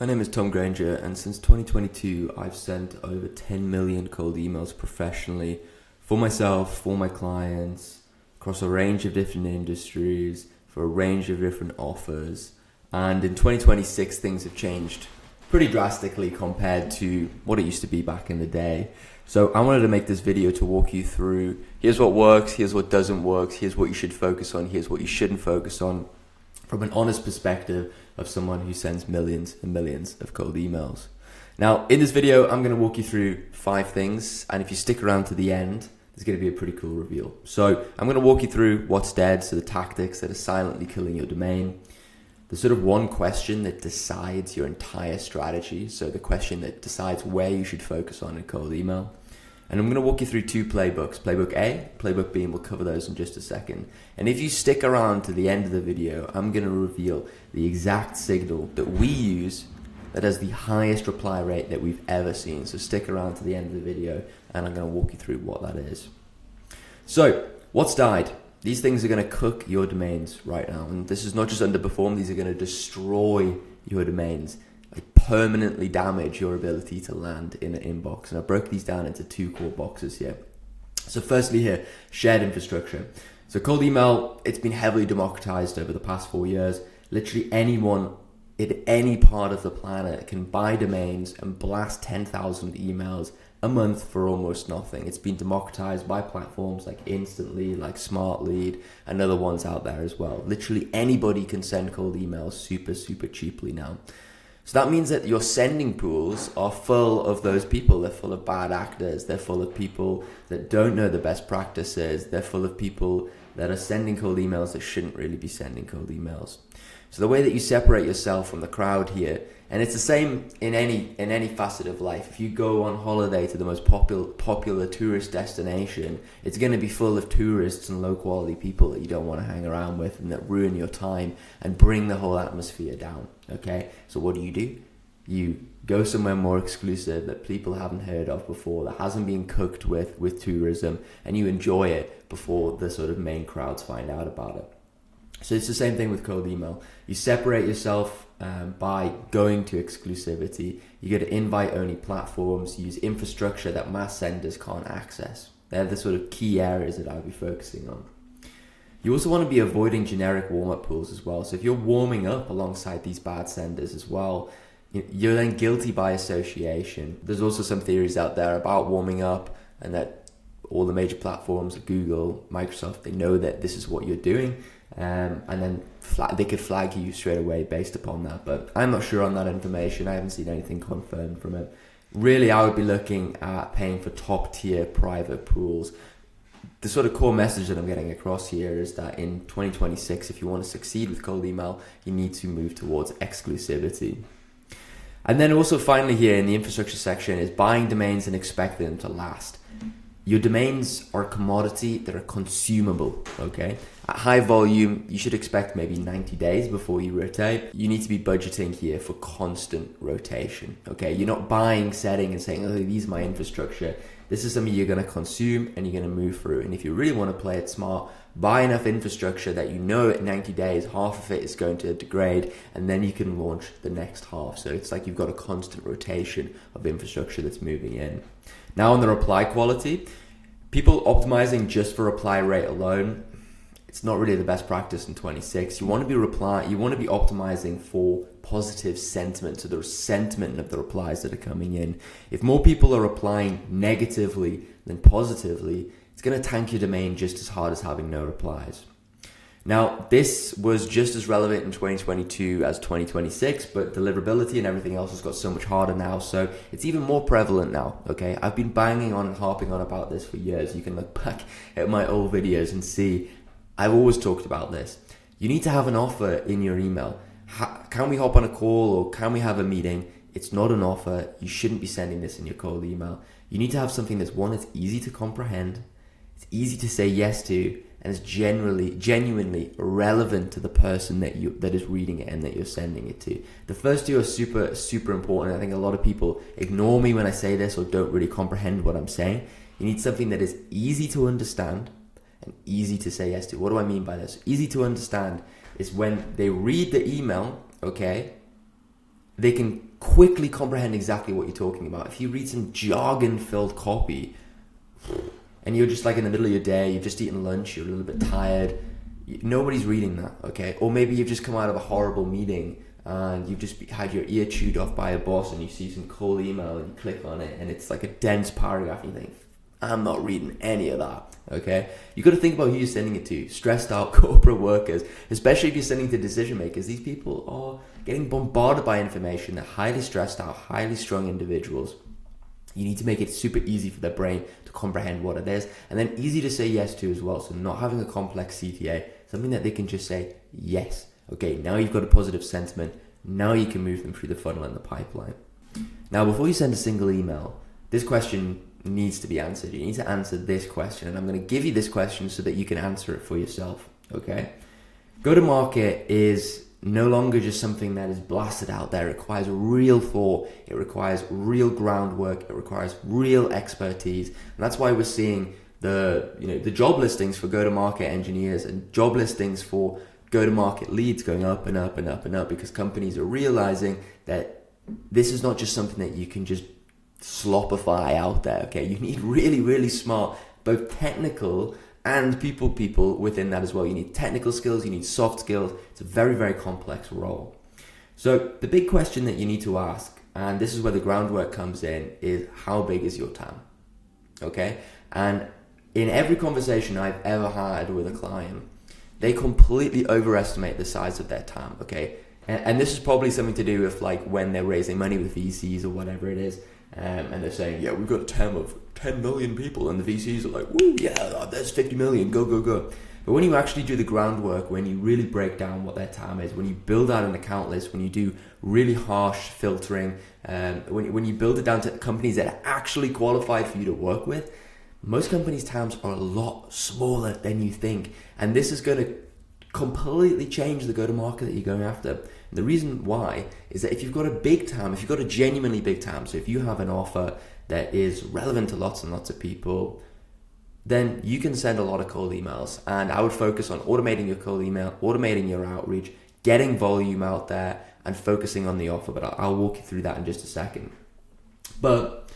My name is Tom Granger, and since 2022, I've sent over 10 million cold emails professionally for myself, for my clients, across a range of different industries, for a range of different offers. And in 2026, things have changed pretty drastically compared to what it used to be back in the day. So I wanted to make this video to walk you through, here's what works, here's what doesn't work, here's what you should focus on, here's what you shouldn't focus on, from an honest perspective of someone who sends millions and millions of cold emails. Now, in this video, I'm going to walk you through 5 things, and if you stick around to the end, there's going to be a pretty cool reveal. So I'm going to walk you through what's dead, so the tactics that are silently killing your domain, the sort of one question that decides your entire strategy, so the question that decides where you should focus on in cold email. And I'm going to walk you through 2 playbooks, Playbook A, Playbook B, and we'll cover those in just a second. And if you stick around to the end of the video, I'm going to reveal the exact signal that we use that has the highest reply rate that we've ever seen. So stick around to the end of the video, and I'm going to walk you through what that is. So, what's died? These things are going to cook your domains right now. And this is not just underperform, these are going to destroy your domains. Like permanently damage your ability to land in an inbox. And I broke these down into 2 core boxes here. So firstly here, shared infrastructure. So cold email, it's been heavily democratized over the past 4 years. Literally anyone in any part of the planet can buy domains and blast 10,000 emails a month for almost nothing. It's been democratized by platforms like Instantly, like SmartLead, and other ones out there as well. Literally anybody can send cold emails super cheaply now. So that means that your sending pools are full of those people. They're full of bad actors. They're full of people that don't know the best practices. They're full of people that are sending cold emails that shouldn't really be sending cold emails. So the way that you separate yourself from the crowd here, and it's the same in any facet of life. If you go on holiday to the most popular tourist destination, it's going to be full of tourists and low quality people that you don't want to hang around with and that ruin your time and bring the whole atmosphere down. Okay, so what do? You go somewhere more exclusive that people haven't heard of before, that hasn't been cooked with tourism, and you enjoy it before the sort of main crowds find out about it. So it's the same thing with cold email. You separate yourself by going to exclusivity. You go to invite-only platforms. You use infrastructure that mass senders can't access. They're the sort of key areas that I'll be focusing on. You also want to be avoiding generic warm-up pools as well. So if you're warming up alongside these bad senders as well, you're then guilty by association. There's also some theories out there about warming up, and that all the major platforms, Google, Microsoft, they know that this is what you're doing. And then they could flag you straight away based upon that. But I'm not sure on that information. I haven't seen anything confirmed from it. Really, I would be looking at paying for top tier private pools. The sort of core message that I'm getting across here is that in 2026, if you want to succeed with cold email, you need to move towards exclusivity. And then also finally here in the infrastructure section is buying domains and expecting them to last. Your domains are a commodity that are consumable, okay? At high volume, you should expect maybe 90 days before you rotate. You need to be budgeting here for constant rotation, okay? You're not buying, setting, and saying, oh, these are my infrastructure. This is something you're going to consume and you're going to move through. And if you really want to play it smart, buy enough infrastructure that you know at 90 days, half of it is going to degrade, and then you can launch the next half. So it's like you've got a constant rotation of infrastructure that's moving in. Now on the reply quality, people optimizing just for reply rate alone, it's not really the best practice in 26. You want to be optimizing for positive sentiment, so the sentiment of the replies that are coming in. If more people are replying negatively than positively, it's going to tank your domain just as hard as having no replies. Now, this was just as relevant in 2022 as 2026, but deliverability and everything else has got so much harder now, so it's even more prevalent now, okay? I've been banging on and harping on about this for years. You can look back at my old videos and see I've always talked about this. You need to have an offer in your email. Can we hop on a call or can we have a meeting? It's not an offer. You shouldn't be sending this in your cold email. You need to have something that's, one, it's easy to comprehend, it's easy to say yes to, and it's genuinely relevant to the person that is reading it and that you're sending it to. The first 2 are super important. I think a lot of people ignore me when I say this or don't really comprehend what I'm saying. You need something that is easy to understand and easy to say yes to. What do I mean by this? Easy to understand is when they read the email, okay, they can quickly comprehend exactly what you're talking about. If you read some jargon-filled copy and you're just like in the middle of your day, you've just eaten lunch, you're a little bit tired, nobody's reading that, okay? Or maybe you've just come out of a horrible meeting and you've just had your ear chewed off by a boss and you see some cold email and you click on it and it's like a dense paragraph and you think, I'm not reading any of that, okay? You got to think about who you're sending it to. Stressed out corporate workers, especially if you're sending to decision makers. These people are getting bombarded by information. They're highly stressed out, highly strung individuals. You need to make it super easy for their brain to comprehend what it is, and then easy to say yes to as well. So not having a complex CTA, something that they can just say yes. Okay, now you've got a positive sentiment. Now you can move them through the funnel and the pipeline. Now, before you send a single email, this question needs to be answered. You need to answer this question, and I'm going to give you this question so that you can answer it for yourself. Okay, go-to-market is no longer just something that is blasted out there. It requires real thought. It requires real groundwork. It requires real expertise, and that's why we're seeing the job listings for go-to-market engineers and job listings for go-to-market leads going up and up and up and up, because companies are realizing that this is not just something that you can just slopify out there. Okay, you need really, really smart, both technical and people within that as well. You need technical skills, you need soft skills. It's a very, very complex role. So the big question that you need to ask, and this is where the groundwork comes in, is how big is your TAM? Okay, and in every conversation I've ever had with a client, they completely overestimate the size of their TAM. Okay, and this is probably something to do with like when they're raising money with VCs or whatever it is. And they're saying, yeah, we've got a TAM of 10 million people, and the VCs are like, woo, yeah, there's 50 million, go, go, go. But when you actually do the groundwork, when you really break down what their TAM is, when you build out an account list, when you do really harsh filtering, when you build it down to companies that are actually qualified for you to work with, most companies' TAMs are a lot smaller than you think. And this is going to completely change the go-to-market that you're going after. And the reason why is that if you've got a big TAM, if you've got a genuinely big TAM, so if you have an offer that is relevant to lots and lots of people, then you can send a lot of cold emails. And I would focus on automating your cold email, automating your outreach, getting volume out there, and focusing on the offer. But I'll walk you through that in just a second. But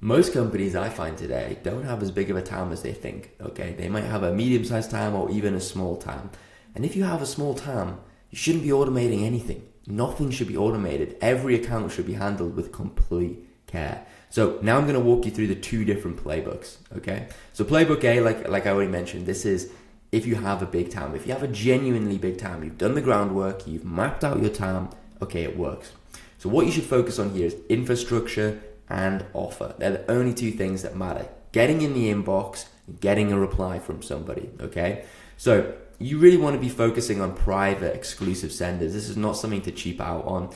most companies I find today don't have as big of a TAM as they think. Okay, they might have a medium-sized TAM or even a small TAM. And if you have a small TAM, you shouldn't be automating anything. Nothing should be automated. Every account should be handled with complete care. So now I'm going to walk you through the two different playbooks, okay? So Playbook A, like I already mentioned, this is if you have a big TAM. If you have a genuinely big TAM, you've done the groundwork, you've mapped out your TAM, okay, it works. So what you should focus on here is infrastructure and offer. They're the only two things that matter. Getting in the inbox, getting a reply from somebody, okay? So you really want to be focusing on private, exclusive senders. This is not something to cheap out on.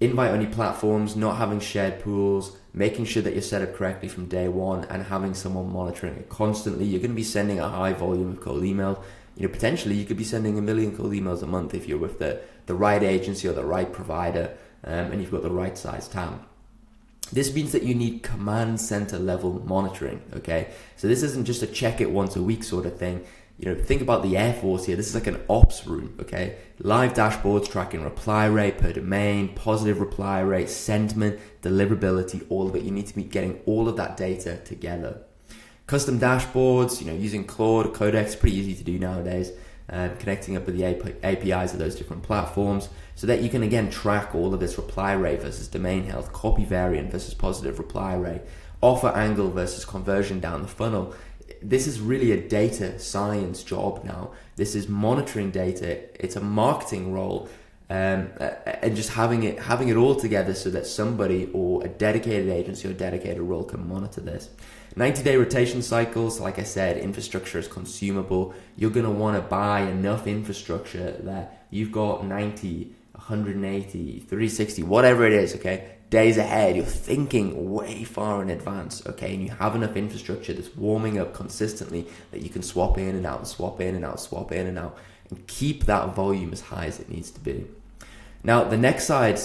Invite-only platforms, not having shared pools, making sure that you're set up correctly from day one, and having someone monitoring it constantly. You're going to be sending a high volume of cold email. Potentially you could be sending 1 million cold emails a month if you're with the right agency or the right provider, and you've got the right size TAM. This means that you need command center level monitoring, okay? So this isn't just a check it once a week sort of thing. Think about the Air Force here. This is like an ops room, okay? Live dashboards tracking reply rate per domain, positive reply rate, sentiment, deliverability, all of it. You need to be getting all of that data together. Custom dashboards, using Claude, Codex, pretty easy to do nowadays. Connecting up with the APIs of those different platforms so that you can, again, track all of this reply rate versus domain health, copy variant versus positive reply rate, offer angle versus conversion down the funnel. This is really a data science job now. This is monitoring data. It's a marketing role, and just having it all together so that somebody or a dedicated agency or dedicated role can monitor this. 90-day rotation cycles, like I said, infrastructure is consumable. You're going to want to buy enough infrastructure that you've got 90, 180, 360, whatever it is, okay? Days ahead, you're thinking way far in advance, okay? And you have enough infrastructure that's warming up consistently that you can swap in and out and swap in and out, swap in and out, and keep that volume as high as it needs to be. Now, the next side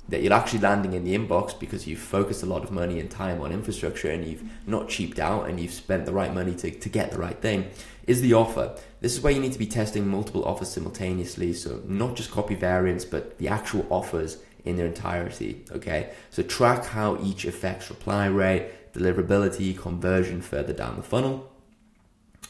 that you're actually landing in the inbox because you've focused a lot of money and time on infrastructure and you've not cheaped out and you've spent the right money to get the right thing is the offer. This is where you need to be testing multiple offers simultaneously. So not just copy variants, but the actual offers in their entirety, okay? So track how each affects reply rate, deliverability, conversion further down the funnel.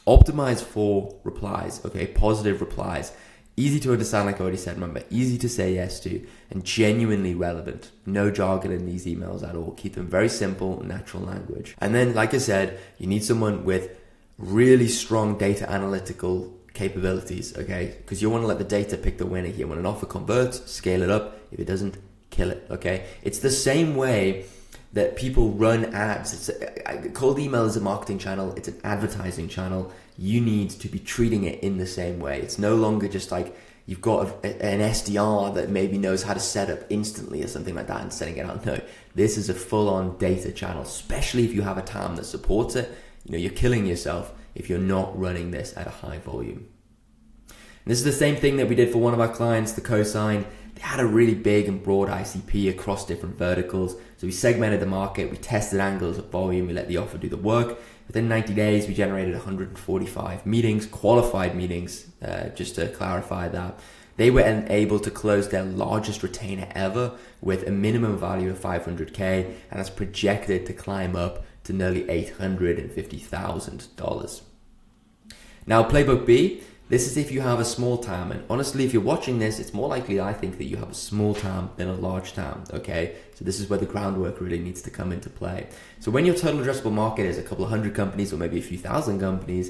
Optimize for replies, okay? Positive replies. Easy to understand, like I already said, remember, easy to say yes to, and genuinely relevant. No jargon in these emails at all. Keep them very simple, natural language. And then, like I said, you need someone with really strong data analytical capabilities, okay? Because you want to let the data pick the winner here. When an offer converts, scale it up. If it doesn't, kill it, okay? It's the same way that people run ads. Cold email is a marketing channel. It's an advertising channel. You need to be treating it in the same way. It's no longer just like you've got an SDR that maybe knows how to set up instantly or something like that and sending it out. No, this is a full-on data channel, especially if you have a TAM that supports it. You know, you're killing yourself if you're not running this at a high volume. And this is the same thing that we did for one of our clients, the cosign. They had a really big and broad ICP across different verticals. So we segmented the market, we tested angles of volume, we let the offer do the work. Within 90 days, we generated 145 meetings, qualified meetings, just to clarify that. They were able to close their largest retainer ever with a minimum value of $500K, and that's projected to climb up to nearly $850,000. Now, Playbook B, this is if you have a small TAM, and honestly, if you're watching this, it's more likely, I think, that you have a small TAM than a large TAM, okay? So this is where the groundwork really needs to come into play. So when your total addressable market is a couple of hundred companies or maybe a few thousand companies,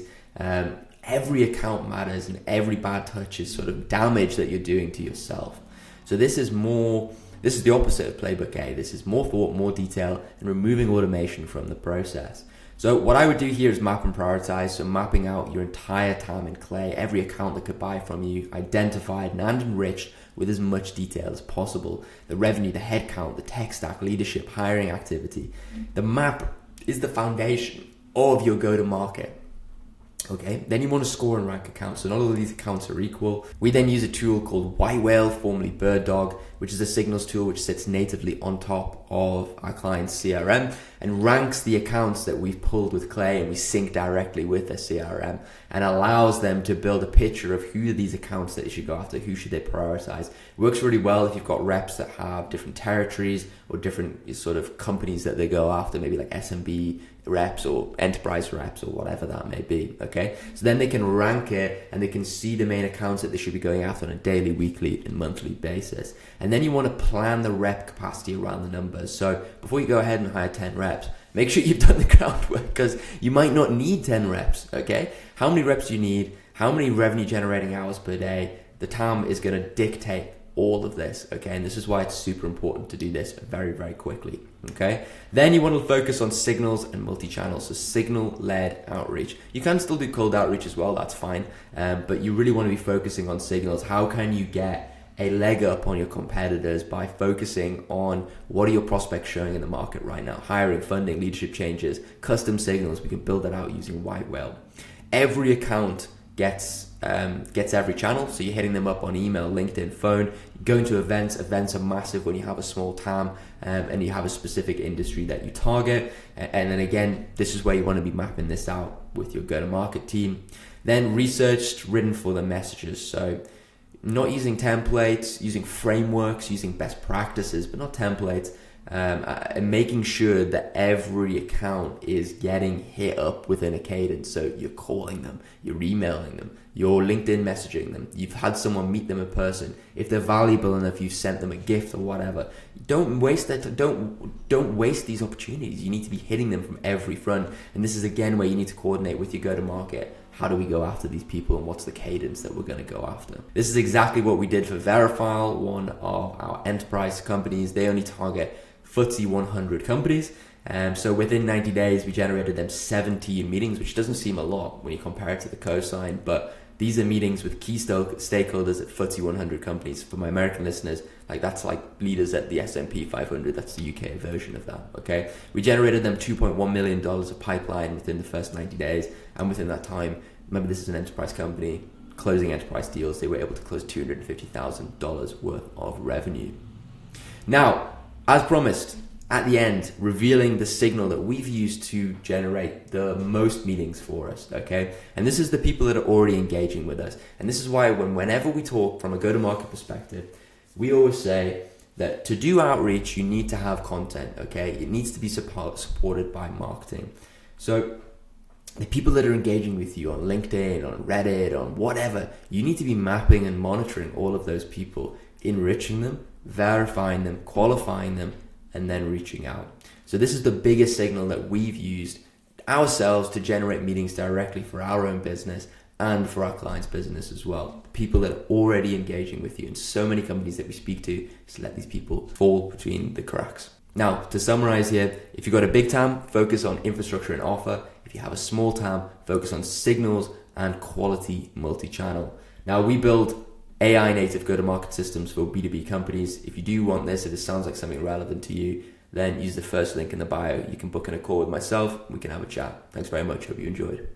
every account matters, and every bad touch is sort of damage that you're doing to yourself. So this is the opposite of Playbook A. This is more thought, more detail, and removing automation from the process. So what I would do here is map and prioritize. So mapping out your entire TAM in Clay, every account that could buy from you, identified and enriched with as much detail as possible. The revenue, the headcount, the tech stack, leadership, hiring activity. The map is the foundation of your go-to-market. Okay, then you want to score and rank accounts. So not all of these accounts are equal. We then use a tool called White Whale, formerly Bird Dog, which is a signals tool which sits natively on top of our client's CRM and ranks the accounts that we've pulled with Clay, and we sync directly with their CRM, and allows them to build a picture of who are these accounts that you should go after, who should they prioritize. It works really well if you've got reps that have different territories or different sort of companies that they go after, maybe like SMB reps or enterprise reps or whatever that may be, okay? So then they can rank it and they can see the main accounts that they should be going after on a daily, weekly, and monthly basis. And then you want to plan the rep capacity around the numbers. So before you go ahead and hire 10 reps, make sure you've done the groundwork, because you might not need 10 reps, okay? How many reps do you need? How many revenue generating hours per day? The TAM is going to dictate all of this, okay? And this is why it's super important to do this very, very quickly, okay? Then you want to focus on signals and multi-channel, so signal-led outreach. You can still do cold outreach as well, that's fine, but you really want to be focusing on signals. How can you get a leg up on your competitors by focusing on what are your prospects showing in the market right now? Hiring, funding, leadership changes, custom signals. We can build that out using White Whale. Every account gets every channel, so you're hitting them up on email, LinkedIn, phone, going to events. Events are massive when you have a small TAM and you have a specific industry that you target. And then again, this is where you want to be mapping this out with your go-to-market team. Then researched, written for the messages. So not using templates, using frameworks, using best practices, but not templates, and making sure that every account is getting hit up within a cadence. So you're calling them, you're emailing them, you're LinkedIn messaging them, you've had someone meet them in person. If they're valuable enough, you've sent them a gift or whatever. Don't waste that. Don't waste these opportunities. You need to be hitting them from every front. And this is again where you need to coordinate with your go-to-market. How do we go after these people, and what's the cadence that we're going to go after? This is exactly what we did for Verifile, one of our enterprise companies. They only target FTSE 100 companies. So within 90 days, we generated them 17 meetings, which doesn't seem a lot when you compare it to the cosign, but these are meetings with key stakeholders at FTSE 100 companies. For my American listeners, like that's like leaders at the S&P 500. That's the UK version of that, okay? We generated them $2.1 million of pipeline within the first 90 days. And within that time, remember this is an enterprise company, closing enterprise deals, they were able to close $250,000 worth of revenue. Now, as promised, at the end, revealing the signal that we've used to generate the most meetings for us, okay? And this is the people that are already engaging with us. And this is why whenever we talk from a go-to-market perspective, we always say, that to do outreach, you need to have content, okay? It needs to be supported by marketing. So the people that are engaging with you on LinkedIn, on Reddit, on whatever, you need to be mapping and monitoring all of those people, enriching them, verifying them, qualifying them, and then reaching out. So this is the biggest signal that we've used ourselves to generate meetings directly for our own business and for our clients' business as well. People that are already engaging with you, and so many companies that we speak to just let these people fall between the cracks. Now, to summarize here, if you've got a big TAM, focus on infrastructure and offer. If you have a small TAM, focus on signals and quality multi-channel. Now, we build AI native go-to-market systems for B2B companies. If you do want this, if it sounds like something relevant to you, then use the first link in the bio. You can book in a call with myself. We can have a chat. Thanks very much. Hope you enjoyed.